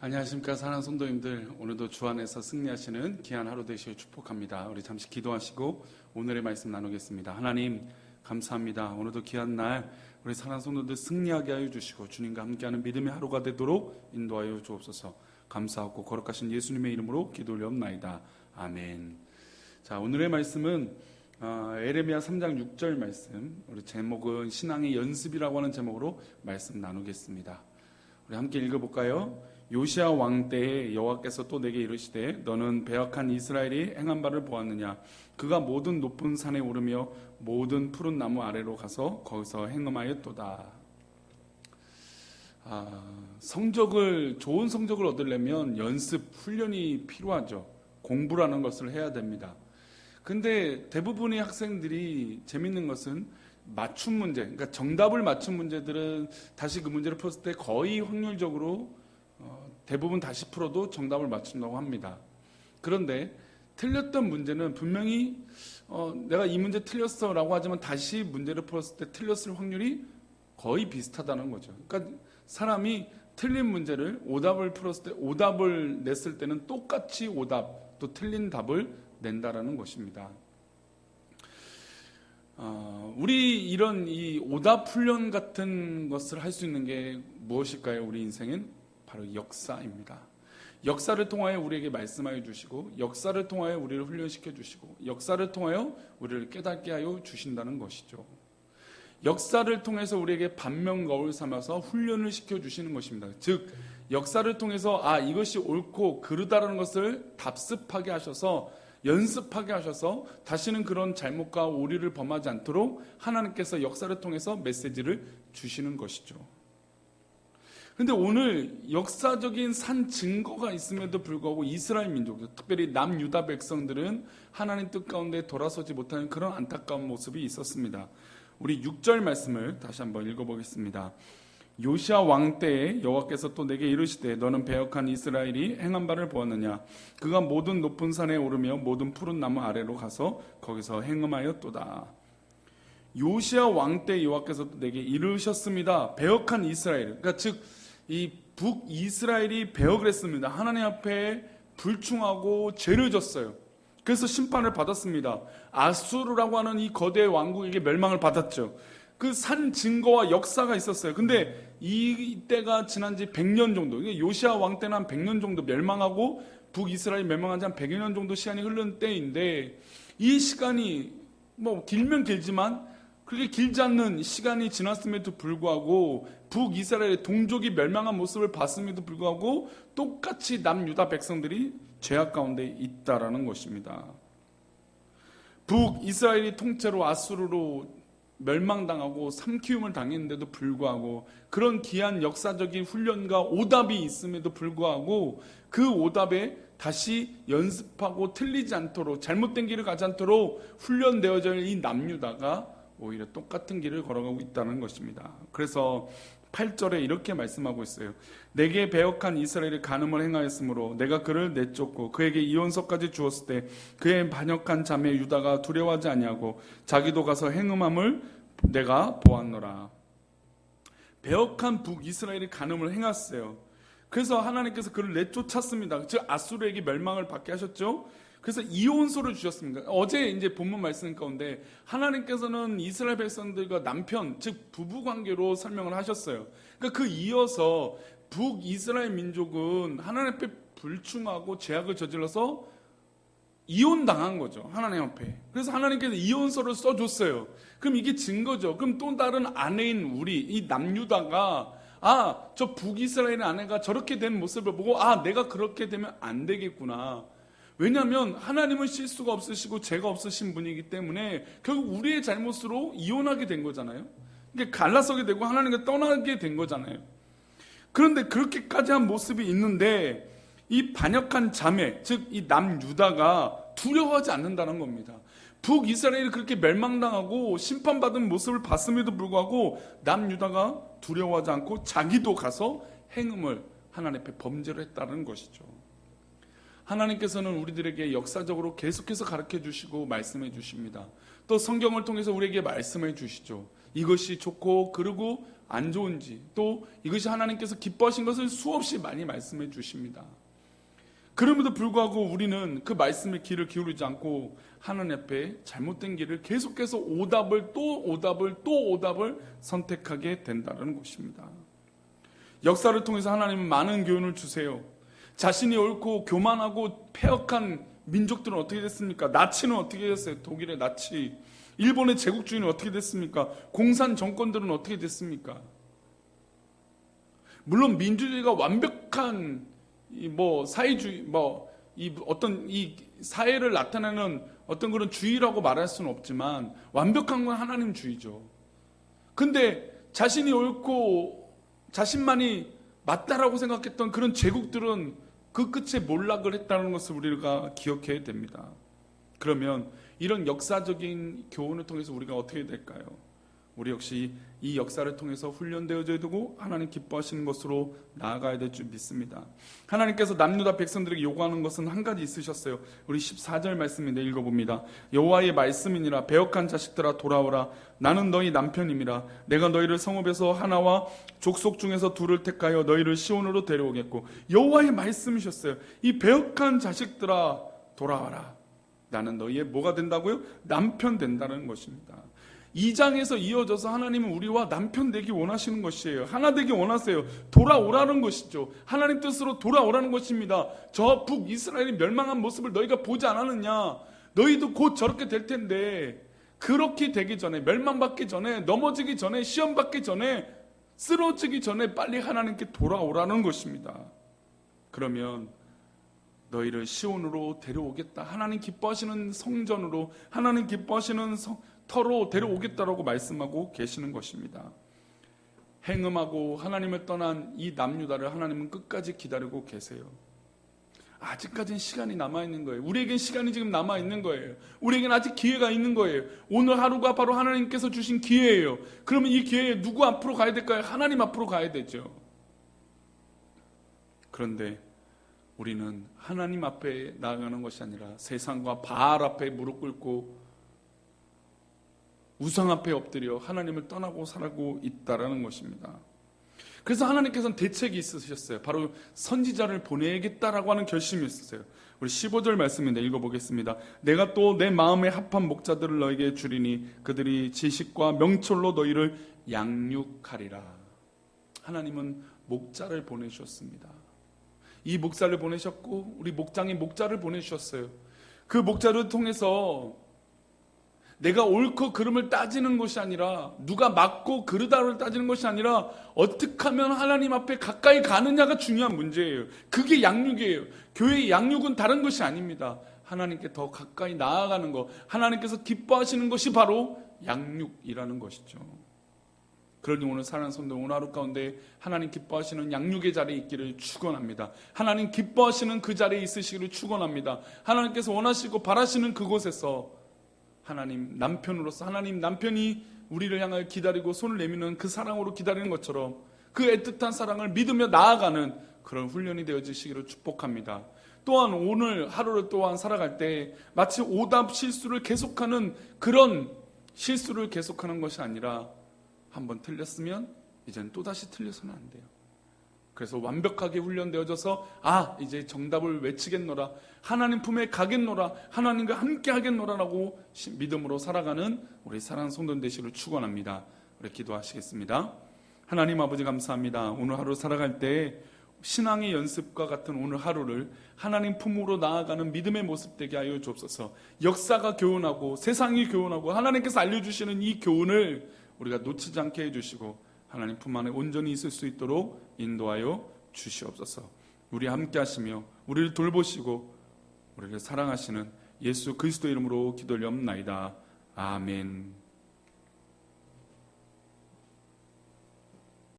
안녕하십니까 사랑하는 성도님들, 오늘도 주 안에서 승리하시는 귀한 하루 되시길 축복합니다. 우리 잠시 기도하시고 오늘의 말씀 나누겠습니다. 하나님 감사합니다. 오늘도 귀한 날 우리 사랑하는 성도들 승리하게 하여 주시고 주님과 함께하는 믿음의 하루가 되도록 인도하여 주옵소서. 감사하고 거룩하신 예수님의 이름으로 기도 올려옵나이다. 아멘. 자, 오늘의 말씀은 에레미야 3장 6절 말씀, 우리 제목은 신앙의 연습이라고 하는 제목으로 말씀 나누겠습니다. 우리 함께 읽어볼까요? 요시야 왕 때에 여호와께서 또 내게 이르시되 너는 배역한 이스라엘이 행한 바를 보았느냐? 그가 모든 높은 산에 오르며 모든 푸른 나무 아래로 가서 거기서 행음하였도다. 좋은 성적을 얻으려면 연습, 훈련이 필요하죠. 공부라는 것을 해야 됩니다. 근데 대부분의 학생들이 재밌는 것은 맞춤 문제, 그러니까 정답을 맞춘 문제들은 다시 그 문제를 풀었을 때 거의 확률적으로 대부분 다시 풀어도 정답을 맞춘다고 합니다. 그런데 틀렸던 문제는 분명히 내가 이 문제 틀렸어 라고 하지만 다시 문제를 풀었을 때 틀렸을 확률이 거의 비슷하다는 거죠. 그러니까 사람이 틀린 문제를 오답을 풀었을 때 오답을 냈을 때는 똑같이 오답 또 틀린 답을 낸다라는 것입니다. 우리 이런 이 오답 훈련 같은 것을 할 수 있는 게 무엇일까요? 우리 인생은 바로 역사입니다. 역사를 통하여 우리에게 말씀하여 주시고 역사를 통하여 우리를 훈련시켜 주시고 역사를 통하여 우리를 깨닫게 하여 주신다는 것이죠. 역사를 통해서 우리에게 반면거울 삼아서 훈련을 시켜 주시는 것입니다. 즉 역사를 통해서 이것이 옳고 그르다라는 것을 답습하게 하셔서 연습하게 하셔서 다시는 그런 잘못과 오류를 범하지 않도록 하나님께서 역사를 통해서 메시지를 주시는 것이죠. 그런데 오늘 역사적인 산 증거가 있음에도 불구하고 이스라엘 민족, 특별히 남유다 백성들은 하나님 뜻 가운데 돌아서지 못하는 그런 안타까운 모습이 있었습니다. 우리 6절 말씀을 다시 한번 읽어보겠습니다. 요시야 왕 때에 여호와께서 또 내게 이르시되 너는 배역한 이스라엘이 행한 바를 보았느냐? 그가 모든 높은 산에 오르며 모든 푸른 나무 아래로 가서 거기서 행음하였도다. 요시야 왕 때 여호와께서 또 내게 이르셨습니다. 배역한 이스라엘, 그러니까 즉 이 북이스라엘이 배역을 했습니다. 하나님 앞에 불충하고 죄를 졌어요. 그래서 심판을 받았습니다. 아수르라고 하는 이 거대 왕국에게 멸망을 받았죠. 그 산 증거와 역사가 있었어요. 근데 이때가 지난 지 100년 정도, 요시야 왕 때는 한 100년 정도 멸망하고 북이스라엘이 멸망한 지 한 100여 년 정도 시간이 흐른 때인데 이 시간이 뭐 길면 길지만 그렇게 길지 않는 시간이 지났음에도 불구하고 북이스라엘의 동족이 멸망한 모습을 봤음에도 불구하고 똑같이 남유다 백성들이 죄악 가운데 있다라는 것입니다. 북이스라엘이 통째로 아수르로 멸망당하고 삼키움을 당했는데도 불구하고 그런 귀한 역사적인 훈련과 오답이 있음에도 불구하고 그 오답에 다시 연습하고 틀리지 않도록 잘못된 길을 가지 않도록 훈련되어져 있는 이 남유다가 오히려 똑같은 길을 걸어가고 있다는 것입니다. 그래서 8절에 이렇게 말씀하고 있어요. 내게 배역한 이스라엘이 간음을 행하였으므로 내가 그를 내쫓고 그에게 이혼서까지 주었을 때 그의 반역한 자매 유다가 두려워하지 아니하고 자기도 가서 행음함을 내가 보았노라. 배역한 북이스라엘이 간음을 행했어요. 그래서 하나님께서 그를 내쫓았습니다. 즉 아수르에게 멸망을 받게 하셨죠. 그래서 이혼서를 주셨습니다. 어제 이제 본문 말씀 가운데 하나님께서는 이스라엘 백성들과 남편, 즉 부부 관계로 설명을 하셨어요. 그러니까 그 이어서 북이스라엘 민족은 하나님 앞에 불충하고 죄악을 저질러서 이혼당한 거죠. 하나님 앞에. 그래서 하나님께서 이혼서를 써줬어요. 그럼 이게 증거죠. 그럼 또 다른 아내인 우리 이 남유다가 저 북이스라엘의 아내가 저렇게 된 모습을 보고 내가 그렇게 되면 안 되겠구나. 왜냐하면 하나님은 실수가 없으시고 죄가 없으신 분이기 때문에 결국 우리의 잘못으로 이혼하게 된 거잖아요. 그러니까 갈라서게 되고 하나님과 떠나게 된 거잖아요. 그런데 그렇게까지 한 모습이 있는데 이 반역한 자매, 즉 이 남유다가 두려워하지 않는다는 겁니다. 북이스라엘이 그렇게 멸망당하고 심판받은 모습을 봤음에도 불구하고 남유다가 두려워하지 않고 자기도 가서 행음을 하나님 앞에 범죄를 했다는 것이죠. 하나님께서는 우리들에게 역사적으로 계속해서 가르쳐 주시고 말씀해 주십니다. 또 성경을 통해서 우리에게 말씀해 주시죠. 이것이 좋고 그러고 안 좋은지, 또 이것이 하나님께서 기뻐하신 것을 수없이 많이 말씀해 주십니다. 그럼에도 불구하고 우리는 그 말씀에 귀를 기울이지 않고 하나님 앞에 잘못된 길을 계속해서 오답을 선택하게 된다는 것입니다. 역사를 통해서 하나님은 많은 교훈을 주세요. 자신이 옳고 교만하고 패역한 민족들은 어떻게 됐습니까? 나치는 어떻게 됐어요? 독일의 나치. 일본의 제국주의는 어떻게 됐습니까? 공산 정권들은 어떻게 됐습니까? 물론 민주주의가 완벽한 사회주의, 이 사회를 나타내는 어떤 그런 주의라고 말할 수는 없지만 완벽한 건 하나님주의죠. 근데 자신이 옳고 자신만이 맞다라고 생각했던 그런 제국들은 그 끝에 몰락을 했다는 것을 우리가 기억해야 됩니다. 그러면 이런 역사적인 교훈을 통해서 우리가 어떻게 될까요? 우리 역시 이 역사를 통해서 훈련되어져야 되고 하나님 기뻐하시는 것으로 나아가야 될 줄 믿습니다. 하나님께서 남유다 백성들에게 요구하는 것은 한 가지 있으셨어요. 우리 14절 말씀인데 읽어봅니다. 여호와의 말씀이니라 배역한 자식들아 돌아오라. 나는 너희 남편임이라. 내가 너희를 성읍에서 하나와 족속 중에서 둘을 택하여 너희를 시온으로 데려오겠고. 여호와의 말씀이셨어요. 이 배역한 자식들아 돌아와라. 나는 너희의 뭐가 된다고요? 남편 된다는 것입니다. 2장에서 이어져서 하나님은 우리와 남편 되기 원하시는 것이에요. 하나 되기 원하세요. 돌아오라는 것이죠. 하나님 뜻으로 돌아오라는 것입니다. 저 북이스라엘이 멸망한 모습을 너희가 보지 않았느냐? 너희도 곧 저렇게 될 텐데 그렇게 되기 전에, 멸망받기 전에, 넘어지기 전에, 시험받기 전에, 쓰러지기 전에 빨리 하나님께 돌아오라는 것입니다. 그러면 너희를 시온으로 데려오겠다. 하나님 기뻐하시는 성전으로, 하나님 기뻐하시는 터로 데려오겠다라고 말씀하고 계시는 것입니다. 행음하고 하나님을 떠난 이 남유다를 하나님은 끝까지 기다리고 계세요. 아직까지는 시간이 남아있는 거예요. 우리에겐 시간이 지금 남아있는 거예요. 우리에겐 아직 기회가 있는 거예요. 오늘 하루가 바로 하나님께서 주신 기회예요. 그러면 이 기회에 누구 앞으로 가야 될까요? 하나님 앞으로 가야 되죠. 그런데 우리는 하나님 앞에 나아가는 것이 아니라 세상과 바알 앞에 무릎 꿇고 우상 앞에 엎드려 하나님을 떠나고 살고 있다라는 것입니다. 그래서 하나님께서는 대책이 있으셨어요. 바로 선지자를 보내겠다라고 하는 결심이 있었어요. 우리 15절 말씀인데 읽어보겠습니다. 내가 또 내 마음에 합한 목자들을 너에게 주리니 그들이 지식과 명철로 너희를 양육하리라. 하나님은 목자를 보내주셨습니다. 이 목사를 보내셨고 우리 목장이 목자를 보내주셨어요. 그 목자를 통해서 내가 옳고 그름을 따지는 것이 아니라, 누가 맞고 그르다를 따지는 것이 아니라 어떻게 하면 하나님 앞에 가까이 가느냐가 중요한 문제예요. 그게 양육이에요. 교회의 양육은 다른 것이 아닙니다. 하나님께 더 가까이 나아가는 것, 하나님께서 기뻐하시는 것이 바로 양육이라는 것이죠. 그러니 오늘 사랑하는 성도, 오늘 하루 가운데 하나님 기뻐하시는 양육의 자리에 있기를 축원합니다. 하나님 기뻐하시는 그 자리에 있으시기를 축원합니다. 하나님께서 원하시고 바라시는 그곳에서 하나님 남편으로서, 하나님 남편이 우리를 향하여 기다리고 손을 내미는 그 사랑으로 기다리는 것처럼 그 애틋한 사랑을 믿으며 나아가는 그런 훈련이 되어지시기를 축복합니다. 또한 오늘 하루를 또한 살아갈 때 마치 오답 실수를 계속하는 그런 실수를 계속하는 것이 아니라 한번 틀렸으면 이제는 또다시 틀려서는 안 돼요. 그래서 완벽하게 훈련되어져서 이제 정답을 외치겠노라, 하나님 품에 가겠노라, 하나님과 함께 하겠노라라고 믿음으로 살아가는 우리 사랑하는 성도들 되시기를 축원합니다. 우리 기도하시겠습니다. 하나님 아버지 감사합니다. 오늘 하루 살아갈 때 신앙의 연습과 같은 오늘 하루를 하나님 품으로 나아가는 믿음의 모습 되게 하여 주옵소서. 역사가 교훈하고 세상이 교훈하고 하나님께서 알려주시는 이 교훈을 우리가 놓치지 않게 해주시고 하나님 품 안에 온전히 있을 수 있도록 인도하여 주시옵소서. 우리 함께 하시며 우리를 돌보시고 우리를 사랑하시는 예수 그리스도 이름으로 기도를 옵나이다. 아멘.